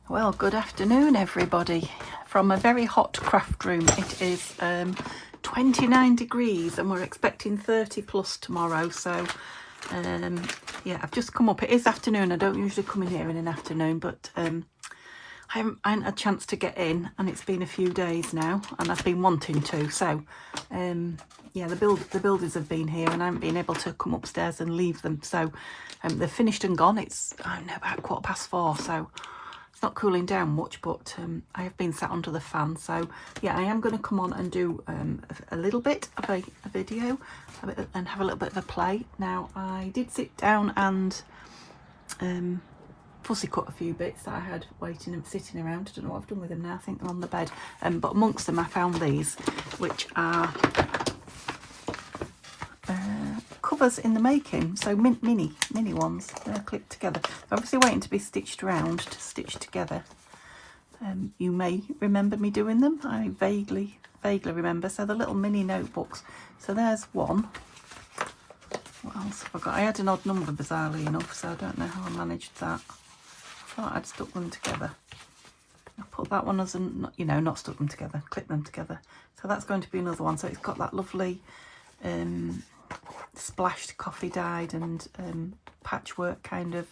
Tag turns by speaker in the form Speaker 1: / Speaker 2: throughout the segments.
Speaker 1: Well, good afternoon everybody from a very hot craft room. It is 29 degrees and we're expecting 30 plus tomorrow, so yeah, I've just come up. It is afternoon. I don't usually come in here in an afternoon, but I haven't had a chance to get in, and it's been a few days now and I've been wanting to, so yeah, the builders have been here and I haven't been able to come upstairs and leave them, so they've finished and gone. It's, I don't know, about 4:15, so it's not cooling down much, but I have been sat under the fan. So yeah, I am going to come on and do a little bit of a video and have a little bit of a play. Now, I did sit down and fussy cut a few bits that I had waiting and sitting around. I don't know what I've done with them now. I think they're on the bed, but amongst them I found these, which are covers in the making, so mini ones. They're clipped together. They're obviously waiting to be stitched round to stitch together. You may remember me doing them. I vaguely remember. So the little mini notebooks. So there's one. What else have I got? I had an odd number, bizarrely enough, so I don't know how I managed that. I thought I'd stuck them together. I put that one as a, you know, not stuck them together, clip them together. So that's going to be another one. So it's got that lovely splashed coffee dyed and patchwork kind of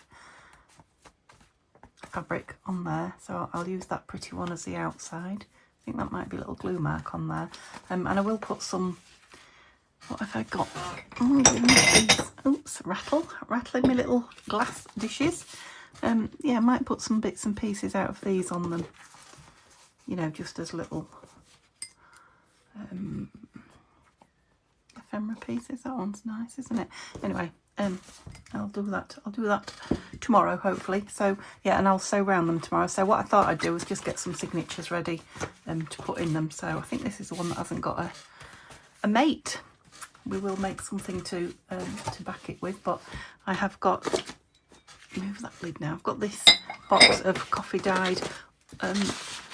Speaker 1: fabric on there, so I'll use that pretty one as the outside. I think that might be a little glue mark on there, and I will put some, what have I got? Oh, these, oops, rattling my little glass dishes. Yeah, I might put some bits and pieces out of these on them, you know, just as little ephemera pieces. That one's nice, isn't it? Anyway, I'll do that tomorrow, hopefully. So yeah, and I'll sew around them tomorrow. So what I thought I'd do is just get some signatures ready to put in them. So I think this is the one that hasn't got a mate. We will make something to back it with, but I have got, move that lid now, I've got this box of coffee dyed,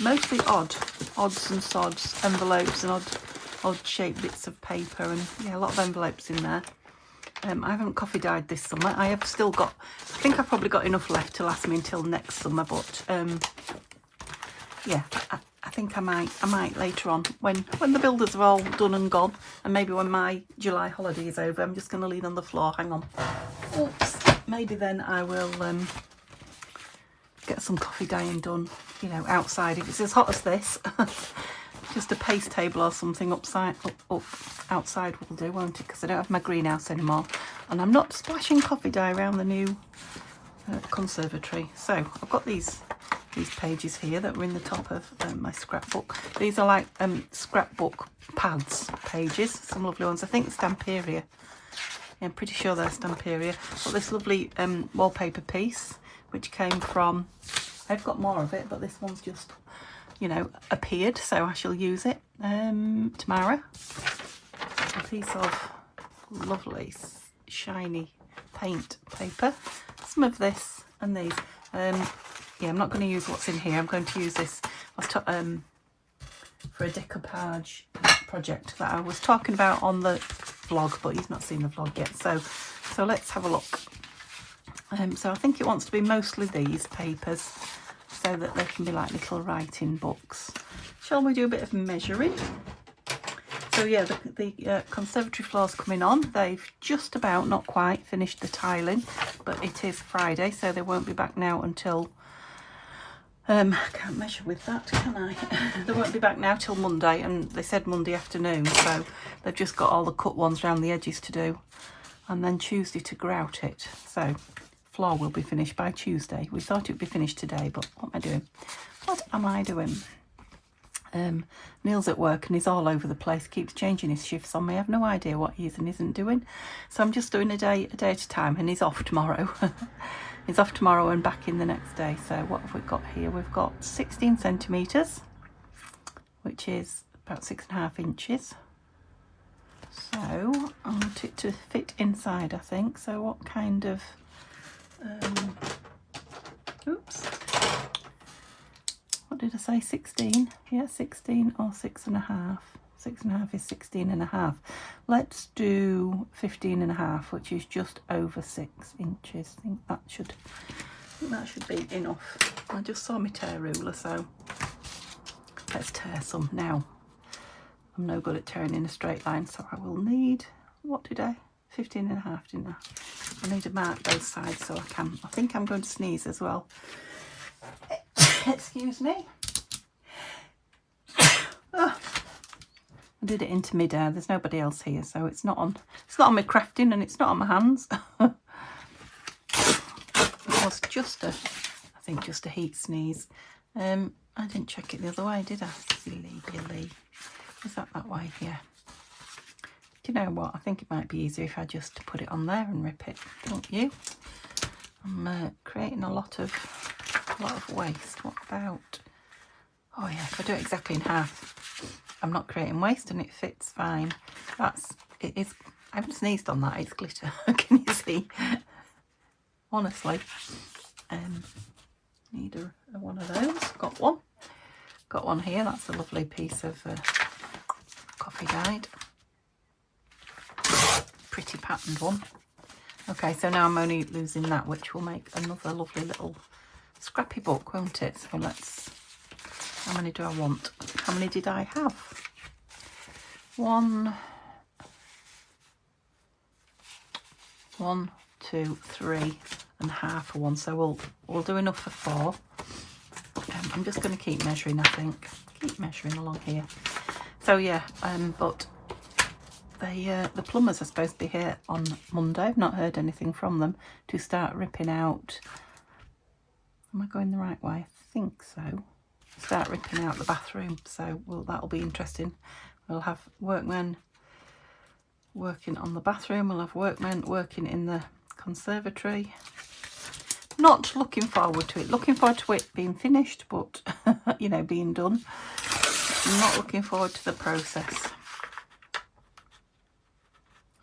Speaker 1: mostly odds and sods envelopes and odd shaped bits of paper, and yeah, a lot of envelopes in there. I haven't coffee dyed this summer. I have still got, I think I've probably got enough left to last me until next summer, but yeah, I think I might later on when the builders are all done and gone, and maybe when my July holiday is over. I'm just going to lean on the floor, hang on. Oops. Maybe then I will get some coffee dyeing done, you know, outside. If it's as hot as this, just a paste table or something up outside will do, won't it? Because I don't have my greenhouse anymore, and I'm not splashing coffee dye around the new conservatory. So I've got these pages here that were in the top of my scrapbook. These are like scrapbook pads pages, some lovely ones. I think Stamperia. Yeah, I'm pretty sure they're Stamperia. Got this lovely wallpaper piece, which came from, I've got more of it, but this one's just, you know, appeared, so I shall use it tomorrow. A piece of lovely shiny paint paper, some of this and these. Yeah, I'm not going to use what's in here. I'm going to use this for a decoupage project that I was talking about on the vlog, but you've not seen the vlog yet, so let's have a look. So I think it wants to be mostly these papers, so that they can be like little writing books. Shall we do a bit of measuring? So yeah, the conservatory floor's coming on. They've just about, not quite, finished the tiling, but it is Friday, so they won't be back now until, I can't measure with that, can I? They won't be back now till Monday, and they said Monday afternoon, so they've just got all the cut ones around the edges to do, and then Tuesday to grout it. So floor will be finished by Tuesday. We thought it would be finished today, but what am I doing? Neil's at work and he's all over the place, keeps changing his shifts on me. I have no idea what he is and isn't doing, so I'm just doing a day at a time, and he's off tomorrow. He's off tomorrow and back in the next day. So what have we got here? We've got 16 centimetres, which is about 6.5 inches. So I want it to fit inside, I think. So what kind of oops, what did I say, 16? Yeah, 16 or 6.5. 6.5 is 16.5. Let's do 15.5, which is just over 6 inches. I think that should be enough. I just saw my tear ruler, so let's tear some now. I'm no good at tearing in a straight line, so I will need, what did I? 15.5, didn't I? I need to mark both sides so I can. I think I'm going to sneeze as well. Excuse me. Oh, I did it into midair. There's nobody else here, so it's not on my crafting and it's not on my hands. It was just I think just a heat sneeze. I didn't check it the other way, did I? Silly Billy. Is that way? Yeah. Do you know what? I think it might be easier if I just put it on there and rip it, don't you? I'm creating a lot of waste. What about? Oh yeah, if I do it exactly in half, I'm not creating waste and it fits fine. It is. I haven't sneezed on that. It's glitter. Can you see? Honestly, need a one of those. Got one here. That's a lovely piece of coffee dyed, pretty patterned one. Okay, so now I'm only losing that, which will make another lovely little scrappy book, won't it? So let's, how many do I want? How many did I have? 1, 2, 3 and half of one. So we'll do enough for 4. I'm just going to keep measuring, I think. Keep measuring along here. So yeah, but the plumbers are supposed to be here on Monday. I've not heard anything from them to start ripping out. Am I going the right way? I think so. Start ripping out the bathroom. So that'll be interesting. We'll have workmen working on the bathroom. We'll have workmen working in the conservatory. Not looking forward to it. Looking forward to it being finished, but you know, being done. I'm not looking forward to the process.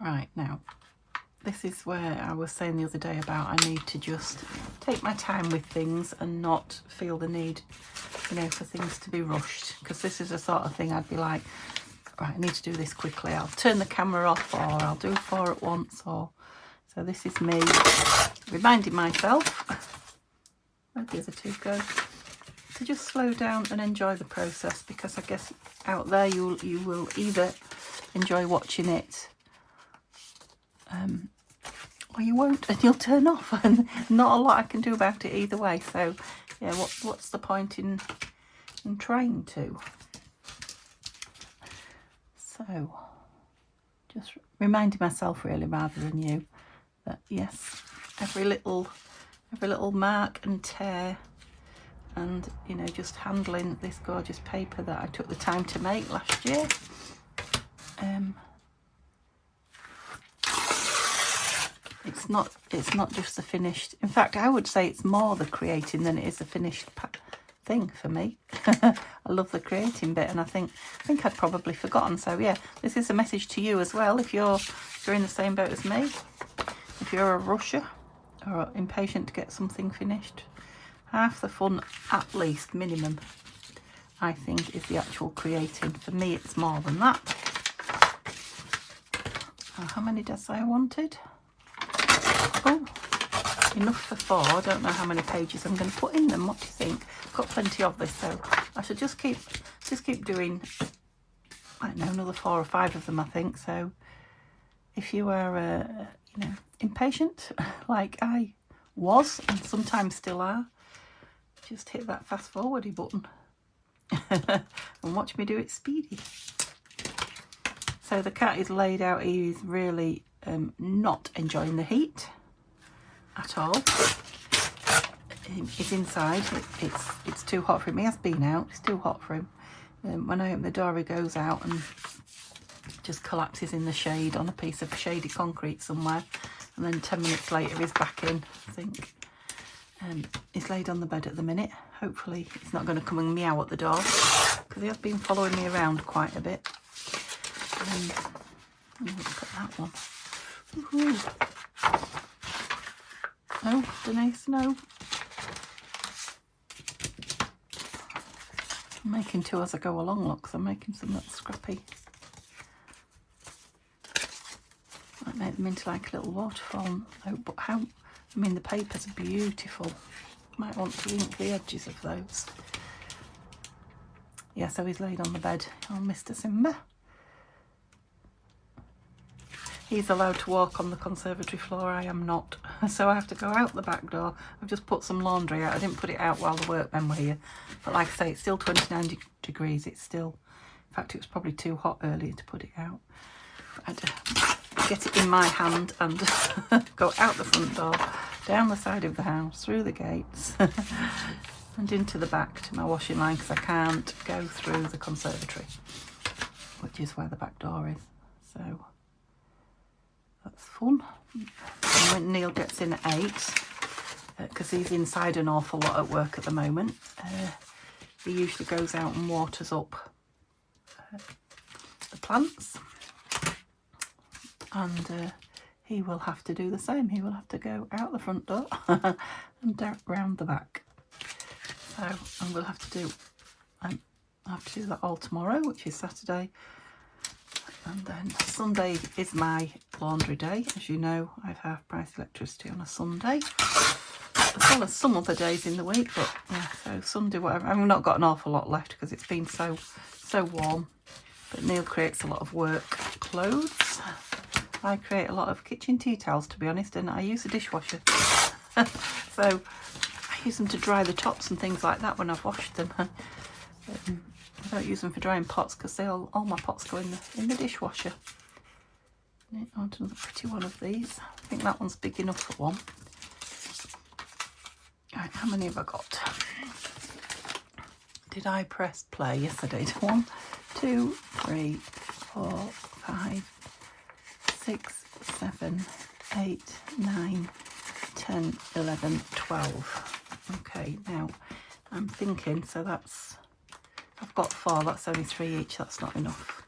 Speaker 1: Right, now, this is where I was saying the other day about I need to just take my time with things and not feel the need, you know, for things to be rushed. Because this is the sort of thing I'd be like, right, I need to do this quickly. I'll turn the camera off, or I'll do 4 at once, or... So this is me reminding myself, where'd the other 2 go, to just slow down and enjoy the process, because I guess out there you will either enjoy watching it or you won't, and you'll turn off, and not a lot I can do about it either way. So yeah, what's the point in trying to? So just reminding myself, really, rather than you, that yes, every little mark and tear, and you know, just handling this gorgeous paper that I took the time to make last year. It's not just the finished. In fact, I would say it's more the creating than it is the finished thing for me. I love the creating bit, and I think I'd probably forgotten. So yeah, this is a message to you as well. If you're in the same boat as me, if you're a rusher or impatient to get something finished, half the fun, at least minimum, I think, is the actual creating. For me, it's more than that. How many did I say I wanted? Oh, enough for 4. I don't know how many pages I'm going to put in them. What do you think? I've got plenty of this, so I should just keep doing, I don't know, another 4 or 5 of them, I think. So if you are you know, impatient like I was and sometimes still are, just hit that fast forwarding button and watch me do it speedy. So the cat is laid out. He is really not enjoying the heat at all. He's inside. It's too hot for him. He has been out. It's too hot for him. When I open the door, he goes out and just collapses in the shade on a piece of shady concrete somewhere, and then 10 minutes later he's back in, I think. He's laid on the bed at the minute. Hopefully he's not going to come and meow at the door, because he has been following me around quite a bit. Look at that one. No, Denise, no. I'm making 2 as I go along, look, so I'm making some that's scrappy. Might make them into like a little waterfall. Oh, but how, I mean, the paper's beautiful. Might want to ink the edges of those. Yeah, so he's laid on the bed on Mr. Simba. He's allowed to walk on the conservatory floor, I am not. So I have to go out the back door. I've just put some laundry out. I didn't put it out while the workmen were here. But like I say, it's still 29 degrees. It's still, in fact, it was probably too hot earlier to put it out. I'd get it in my hand and go out the front door, down the side of the house, through the gates, and into the back to my washing line, because I can't go through the conservatory, which is where the back door is. So that's fun. And when Neil gets in at 8, because he's inside an awful lot at work at the moment, he usually goes out and waters up the plants, and he will have to do the same. He will have to go out the front door and down round the back. So, and we'll have to do that all tomorrow, which is Saturday. And then Sunday is my laundry day. As you know, I have half price electricity on a Sunday, as well as some other days in the week. But yeah, so Sunday, whatever. I've not got an awful lot left because it's been so warm. But Neil creates a lot of work clothes. I create a lot of kitchen tea towels, to be honest, and I use a dishwasher. So I use them to dry the tops and things like that when I've washed them. I don't use them for drying pots because all my pots go in the dishwasher. I want another pretty one of these. I think that one's big enough for one. Right, how many have I got? Did I press play? Yes, I did. 1, 2, 3, 4, 5, 6, 7, 8, 9, 10, 11, 12. Okay, now I'm thinking, so that's, I've got 4, that's only 3 each, that's not enough.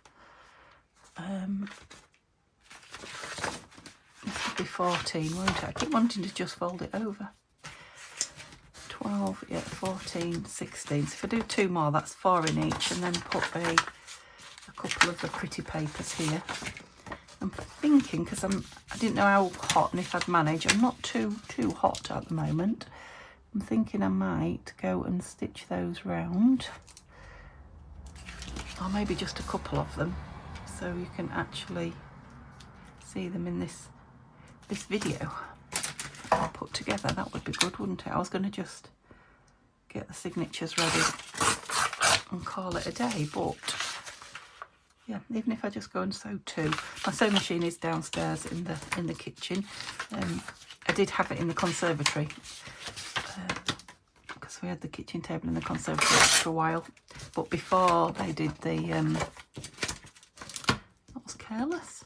Speaker 1: This would be 14, won't it? I keep wanting to just fold it over. 12, yeah, 14, 16. So if I do 2 more, that's 4 in each, and then put a couple of the pretty papers here. I'm thinking, because I didn't know how hot and if I'd manage. I'm not too hot at the moment. I'm thinking I might go and stitch those round, or maybe just a couple of them, so you can actually see them in this video I'll put together. That would be good, wouldn't it? I was going to just get the signatures ready and call it a day, but yeah, even if I just go and sew 2. My sewing machine is downstairs in the kitchen. I did have it in the conservatory because we had the kitchen table in the conservatory for a while, but before they did the that was careless.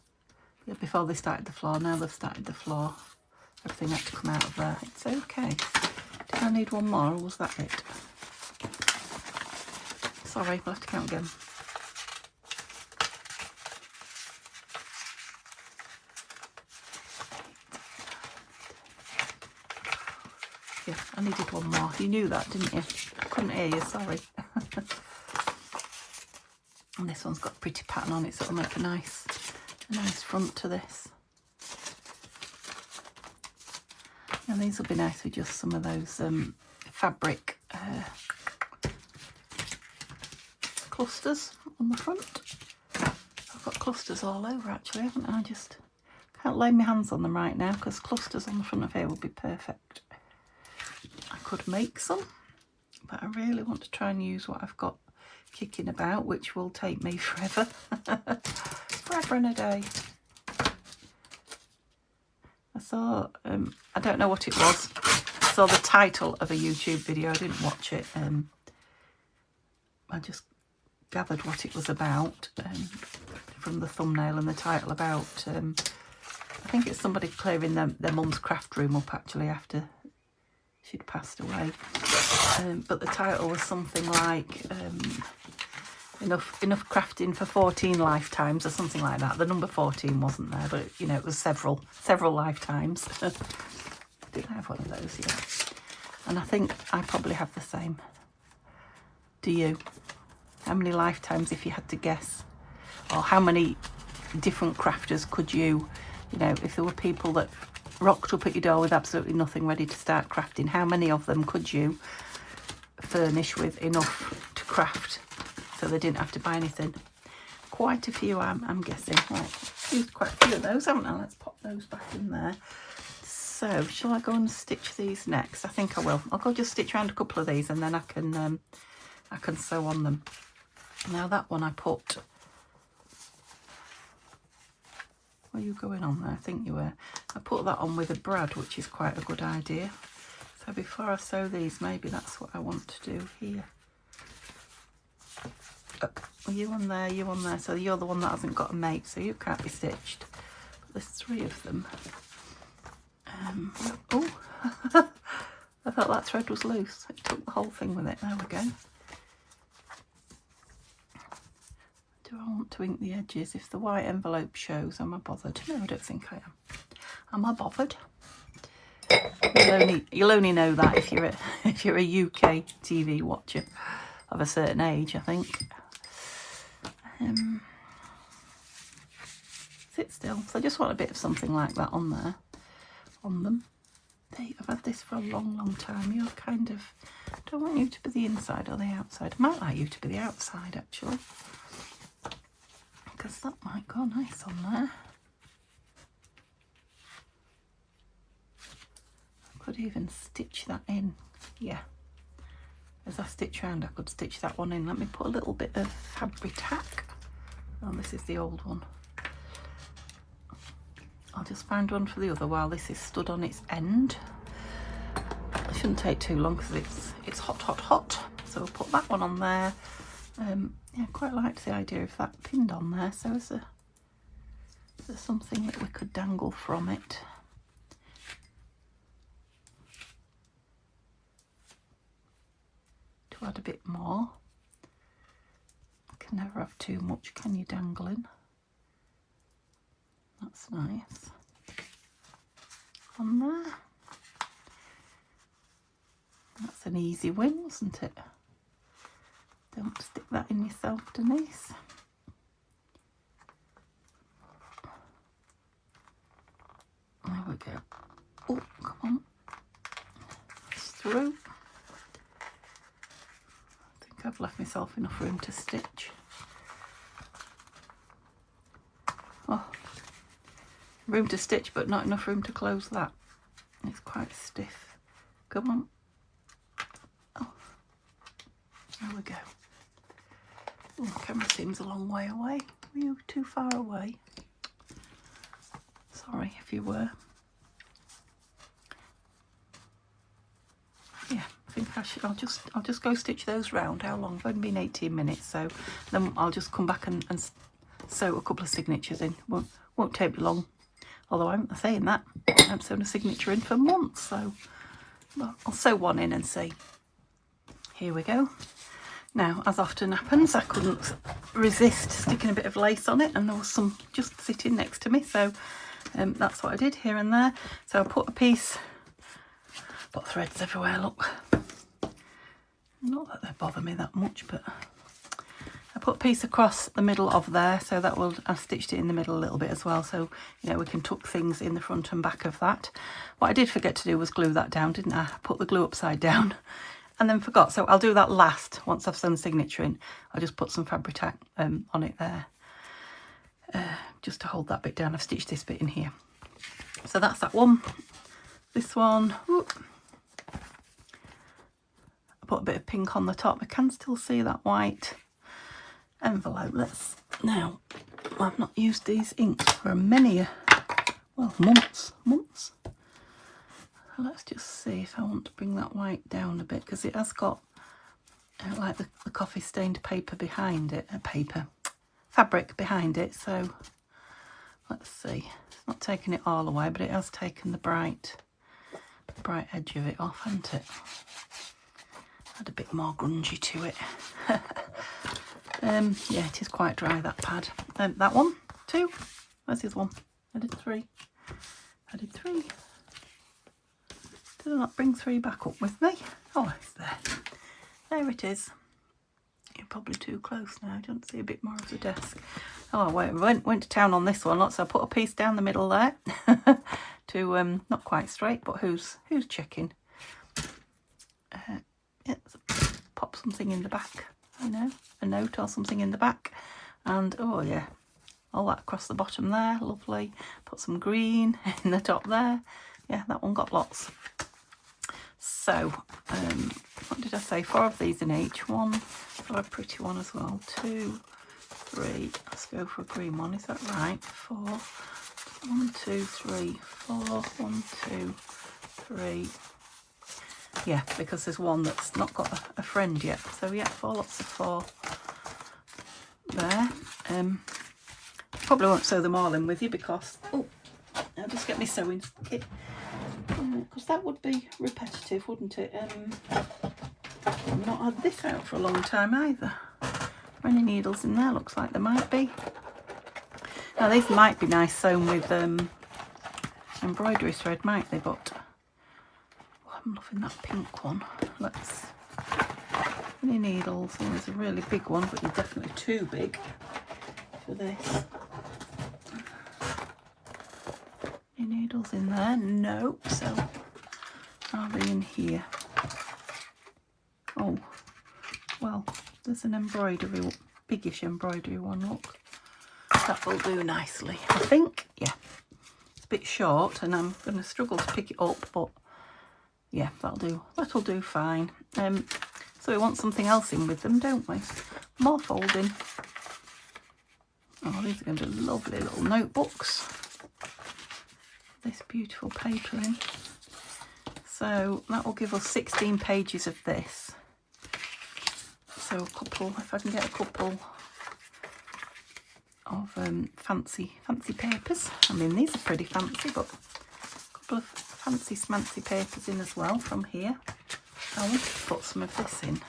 Speaker 1: Yeah, before they started the floor. Now they've started the floor, everything had to come out of there. It's okay. Did I need one more, or was that it? Sorry, we'll have to count again. Yeah, I needed one more. You knew that, didn't you? I couldn't hear you, sorry. And this one's got a pretty pattern on it, so it'll make a nice front to this. And these will be nice with just some of those fabric clusters on the front. I've got clusters all over actually, haven't I? Just can't lay my hands on them right now because clusters on the front of here would be perfect. I could make some, but I really want to try and use what I've got kicking about, which will take me forever. Forever and a day. I saw, I don't know what it was. I saw the title of a YouTube video. I didn't watch it. I just gathered what it was about from the thumbnail and the title about, I think it's somebody clearing their mum's craft room up actually after she'd passed away. But the title was something like enough crafting for 14 lifetimes or something like that. The number 14 wasn't there, but you know, it was several lifetimes. I did have one of those, yeah. And I think I probably have the same. Do you? How many lifetimes, if you had to guess? Or how many different crafters could you know, if there were people that rocked up at your door with absolutely nothing, ready to start crafting, how many of them could you furnish with enough to craft so they didn't have to buy anything? Quite a few, I'm guessing. Right, used quite a few of those, haven't I? Let's pop those back in there. So shall I go and stitch these next? I think I will. I'll go just stitch around a couple of these and then I can sew on them. Now that one I put, were you going on there? I think you were. I put that on with a brad, which is quite a good idea. So before I sew these, maybe that's what I want to do here. Oh, you on there, you on there. So you're the one that hasn't got a mate, so you can't be stitched. But there's 3 of them. Oh, I thought that thread was loose. It took the whole thing with it. There we go. Do I want to ink the edges? If the white envelope shows, am I bothered? No, I don't think I am. Am I bothered? You'll only know that if you're a UK TV watcher of a certain age, I think. Sit still. So I just want a bit of something like that on there, on them. I've had this for a long, long time. You're kind of, don't want you to be the inside or the outside. I might like you to be the outside actually, because that might go nice on there. I could even stitch that in. Yeah. As I stitch around, I could stitch that one in. Let me put a little bit of fabric tack. Oh, this is the old one. I'll just find one for the other while this is stood on its end. It shouldn't take too long because it's hot, hot, hot. So we'll put that one on there. Yeah, I quite liked the idea of that pinned on there. So is there something that we could dangle from it? To add a bit more. I can never have too much, can you, dangling? That's nice. On there. That's an easy win, wasn't it? Don't stick that in yourself, Denise. There we go. Oh, come on. It's through. I think I've left myself enough room to stitch. Oh, room to stitch, but not enough room to close that. It's quite stiff. Come on. Oh, there we go. Oh, the camera seems a long way away. Were you too far away? Sorry if you were. Yeah, I think I should. I'll just go stitch those round. How long? It's only been 18 minutes, so then I'll just come back and sew a couple of signatures in. Won't take me long. Although I'm saying that, I haven't sewn a signature in for months, so well, I'll sew one in and see. Here we go. Now, as often happens, I couldn't resist sticking a bit of lace on it, and there was some just sitting next to me, so that's what I did here and there. So I put a piece, got threads everywhere, look. Not that they bother me that much, but I put a piece across the middle of there, so that will, I stitched it in the middle a little bit as well, so you know we can tuck things in the front and back of that. What I did forget to do was glue that down, didn't I? I put the glue upside down and then forgot, so I'll do that last. Once I've sewn the signature in, I'll just put some fabric tack on it there, just to hold that bit down. I've stitched this bit in here, so that's that one. This one, whoop. I put a bit of pink on the top. I can still see that white envelope. Let's now, I've not used these inks for many, well, months. Let's just see if I want to bring that white down a bit, because it has got like the coffee stained paper behind it, fabric behind it. So let's see, it's not taking it all away, but it has taken the bright edge of it off, hasn't it? Add a bit more grungy to it. Yeah, it is quite dry, that pad. That one, 2. Where's the other one? I did 3. Did I not bring 3 back up with me? Oh, it's there. There it is. You're probably too close now. I don't see a bit more of the desk. Oh, wait, went to town on this one. Look, so I put a piece down the middle there to to not quite straight, but who's checking. Yeah, pop something in the back, you know, a note or something in the back, and oh yeah, all that across the bottom there, lovely. Put some green in the top there. Yeah, that one got lots. So what did I say, 4 of these in each. One, got a pretty one as well. 2, 3, let's go for a green one, is that right? 4, 1, 2, 3, 4, 1, 2, 3. Yeah, because there's one that's not got a friend yet. So yeah, 4 lots of 4 there. Probably won't sew them all in with you because, oh, I'll just get my sewing kit, because that would be repetitive, wouldn't it? I've not had this out for a long time either. Are any needles in there? Looks like there might be. Now these might be nice sewn with embroidery thread, might they? But oh, I'm loving that pink one. Let's. Any needles? Oh, there's a really big one, but you're definitely too big for this. Any needles in there? No. So are they in here? Oh, well, there's an embroidery, biggish embroidery one, look. That will do nicely, I think. Yeah, it's a bit short and I'm going to struggle to pick it up, but yeah, that'll do fine. So we want something else in with them, don't we? More folding. Oh, these are going to be lovely little notebooks. This beautiful paper in. So that will give us 16 pages of this. So a couple, if I can get a couple of fancy papers. I mean, these are pretty fancy, but a couple of fancy smancy papers in as well from here. I want to put some of this in,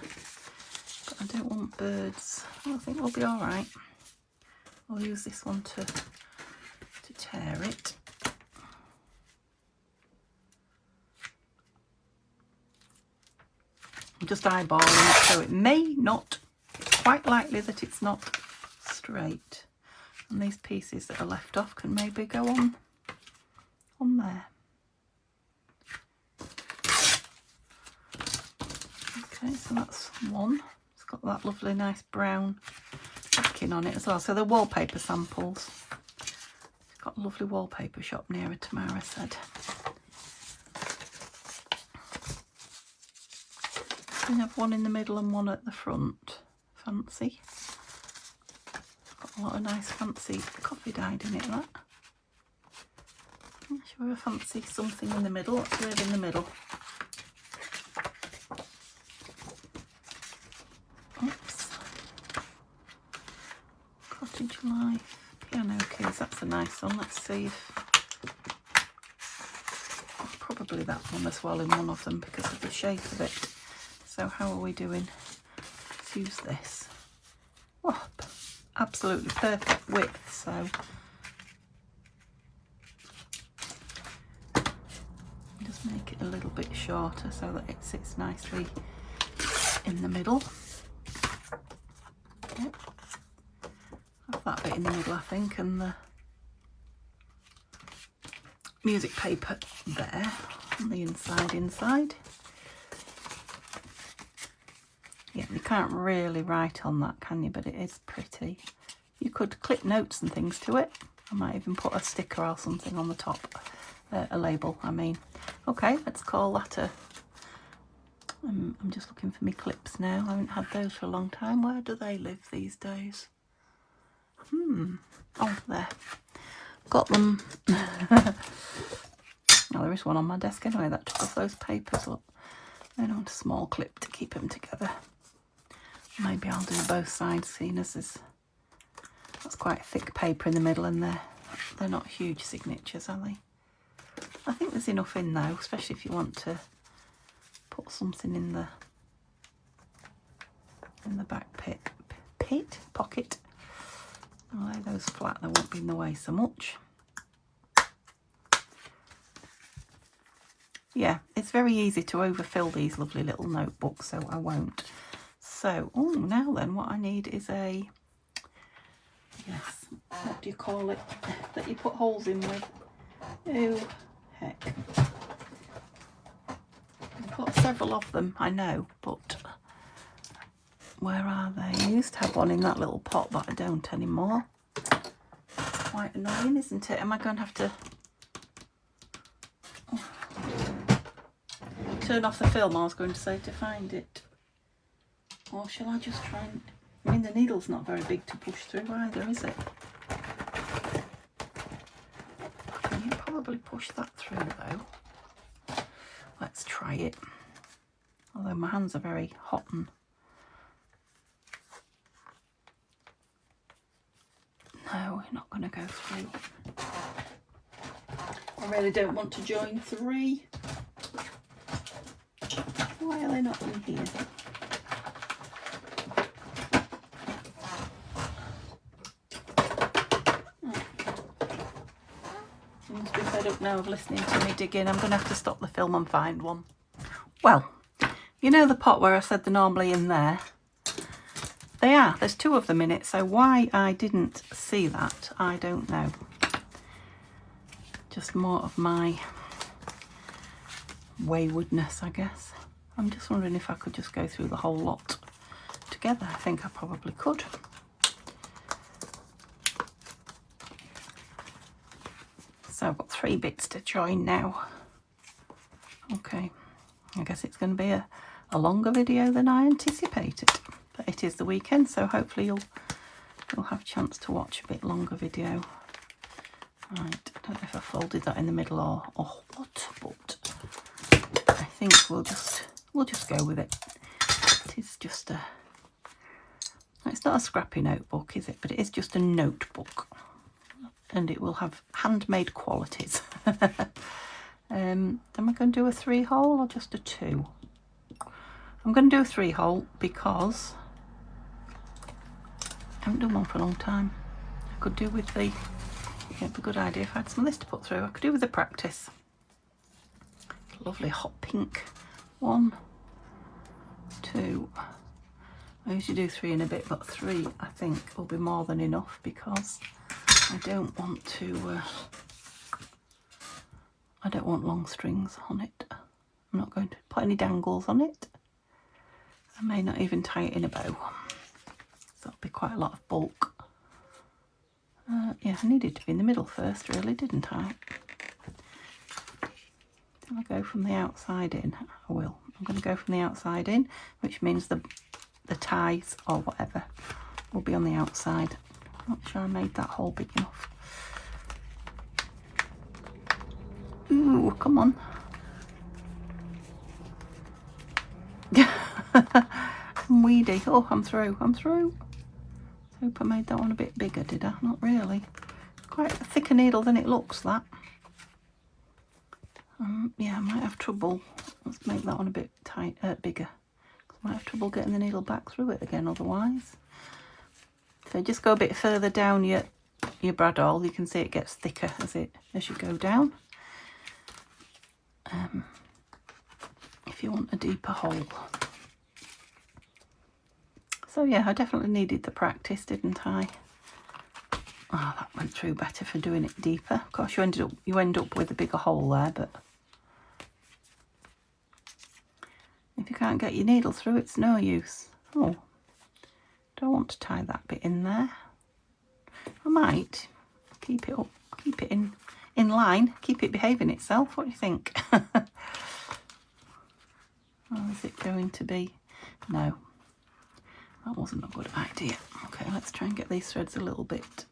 Speaker 1: but I don't want birds. I think we'll be all right. I'll use this one to tear it. I'm just eyeballing it, so it may not, it's quite likely that it's not straight. And these pieces that are left off can maybe go on there. Okay, so that's one. It's got that lovely nice brown backing on it as well. So they're wallpaper samples. It's got a lovely wallpaper shop near it, Tamara said. We have one in the middle and one at the front. Fancy. Got a lot of nice fancy coffee dyed in it, that. Should we fancy something in the middle? Let's live in the middle. Oops. Cottage Life. Piano keys. That's a nice one. Let's see if... Probably that one as well in one of them because of the shape of it. So how are we doing? Let's use this. Oh, absolutely perfect width, so just make it a little bit shorter so that it sits nicely in the middle. Yep. Have that bit in the middle, I think, and the music paper there on the inside. Yeah, you can't really write on that, can you? But it is pretty. You could clip notes and things to it. I might even put a sticker or something on the top. A label, I mean. Okay, let's call that a... I'm just looking for my clips now. I haven't had those for a long time. Where do they live these days? Oh, there. Got them. Oh, there is one on my desk anyway. That took off those papers. Look. Then I want a small clip to keep them together. Maybe I'll do both sides, seeing as that's quite thick paper in the middle, and they're not huge signatures, are they? I think there's enough in though, especially if you want to put something in the back pocket. I'll lay those flat; they won't be in the way so much. Yeah, it's very easy to overfill these lovely little notebooks, so I won't. So, oh, now then, what I need is a, yes, what do you call it, that you put holes in with? heck? I've got several of them, I know, but where are they? I used to have one in that little pot, but I don't anymore. It's quite annoying, isn't it? Am I going to have to turn off the film, I was going to say, to find it? Or shall I just try and... I mean, the needle's not very big to push through either, is it? Can you probably push that through, though? Let's try it. Although my hands are very hot and... No, we're not going to go through. I really don't want to join 3. Why are they not in here? You must be fed up now of listening to me digging. I'm going to have to stop the film and find one. Well, you know the pot where I said they're normally in there? They are. There's 2 of them in it, so why I didn't see that, I don't know. Just more of my waywardness, I guess. I'm just wondering if I could just go through the whole lot together. I think I probably could. So I've got 3 bits to join now. Okay, I guess it's going to be a longer video than I anticipated. But it is the weekend, so hopefully you'll have a chance to watch a bit longer video. Right, I don't know if I folded that in the middle or what, but I think we'll just go with it. It is just a... It's not a scrappy notebook, is it? But it is just a notebook. And it will have handmade qualities. Am I going to do a 3-hole or just a 2? I'm going to do a 3-hole because I haven't done one for a long time. I could do with the... It'd be a good idea if I had some of this to put through. I could do with the practice. Lovely hot pink. 1, 2. I usually do 3 in a bit, but 3 I think will be more than enough because I don't want to... I don't want long strings on it. I'm not going to put any dangles on it. I may not even tie it in a bow. So that'll be quite a lot of bulk. Yeah, I needed to be in the middle first, really, didn't I? Did I go from the outside in? I will. I'm going to go from the outside in, which means the ties or whatever will be on the outside. I'm not sure I made that hole big enough. Ooh, come on. I'm weedy. Oh, I'm through. I'm through. I hope I made that one a bit bigger, did I? Not really. It's quite a thicker needle than it looks, that. Yeah, I might have trouble. Let's make that one a bit bigger. I might have trouble getting the needle back through it again otherwise. So just go a bit further down your bradawl. You can see it gets thicker as you go down. If you want a deeper hole. So yeah, I definitely needed the practice, didn't I? Oh, that went through better for doing it deeper. Of course, you end up with a bigger hole there, but if you can't get your needle through, it's no use. Oh, don't want to tie that bit in there. I might keep it up, keep it in line, keep it behaving itself. What do you think? Oh, is it going to be? No, that wasn't a good idea. Okay, let's try and get these threads a little bit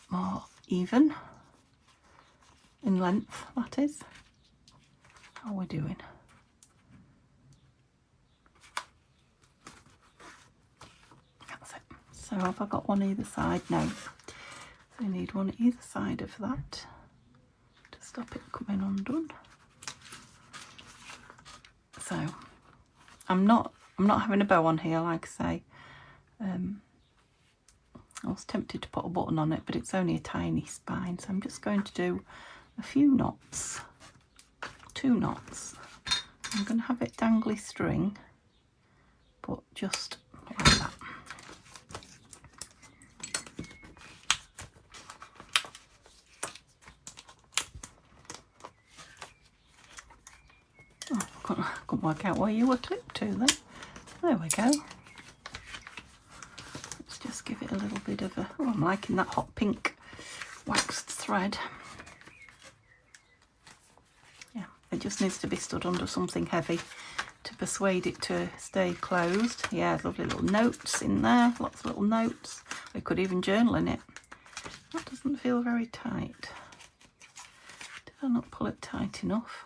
Speaker 1: more even in length, that is. How are we doing? That's it. So have I got one either side? No. So you need one either side of that to stop it coming undone. So I'm not having a bow on here, like I say. I was tempted to put a button on it, but it's only a tiny spine, so I'm just going to do a few knots, 2 knots. I'm going to have it dangly string, but just like that. couldn't work out where you were clipped to then. There we go. Let's just give it a little bit of a... Oh, I'm liking that hot pink waxed thread. Yeah, it just needs to be stood under something heavy to persuade it to stay closed. Yeah, lovely little notes in there, lots of little notes. We could even journal in it. That doesn't feel very tight. Did I not pull it tight enough?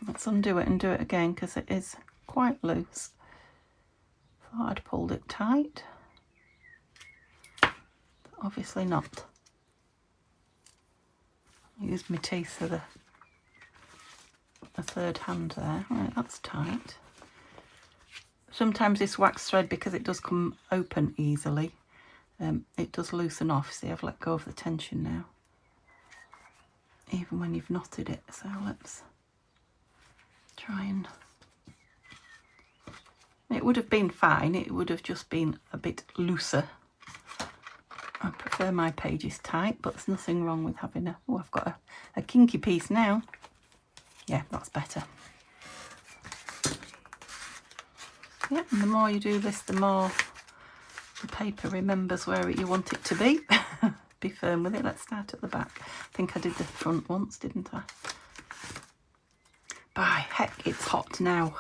Speaker 1: Let's undo it and do it again because it is quite loose. Thought I'd pulled it tight, but obviously not. I used my teeth for the third hand there. Right, that's tight. Sometimes this wax thread, because it does come open easily, it does loosen off. See, I've let go of the tension now, even when you've knotted it. So let's try and... It would have been fine, it would have just been a bit looser. I prefer my pages tight, but there's nothing wrong with having a... Oh, I've got a kinky piece now. Yeah, that's better. Yeah, and the more you do this, the more the paper remembers where you want it to be. Be firm with it. Let's start at the back. I think I did the front once, didn't I? By heck, it's hot now.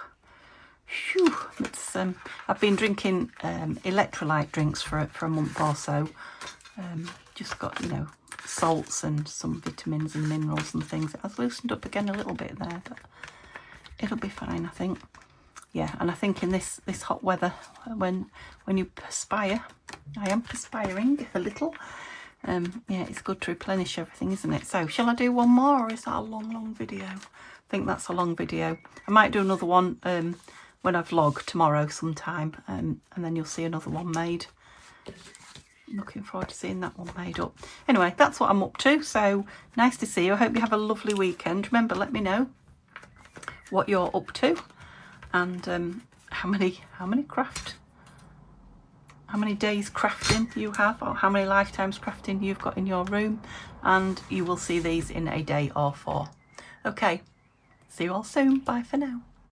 Speaker 1: Phew, it's, I've been drinking electrolyte drinks for a month or so. Just got, you know, salts and some vitamins and minerals and things. It has loosened up again a little bit there, but it'll be fine, I think. Yeah, and I think in this hot weather, when you perspire, I am perspiring a little. Yeah, it's good to replenish everything, isn't it? So, shall I do one more, or is that a long video? I think that's a long video. I might do another one when I vlog tomorrow sometime, and then you'll see another one made. Looking forward to seeing that one made up. Anyway, that's what I'm up to. So nice to see you. I hope you have a lovely weekend. Remember, let me know what you're up to, and how many days crafting you have, or how many lifetimes crafting you've got in your room, and you will see these in a day or 4. Okay, see you all soon. Bye for now.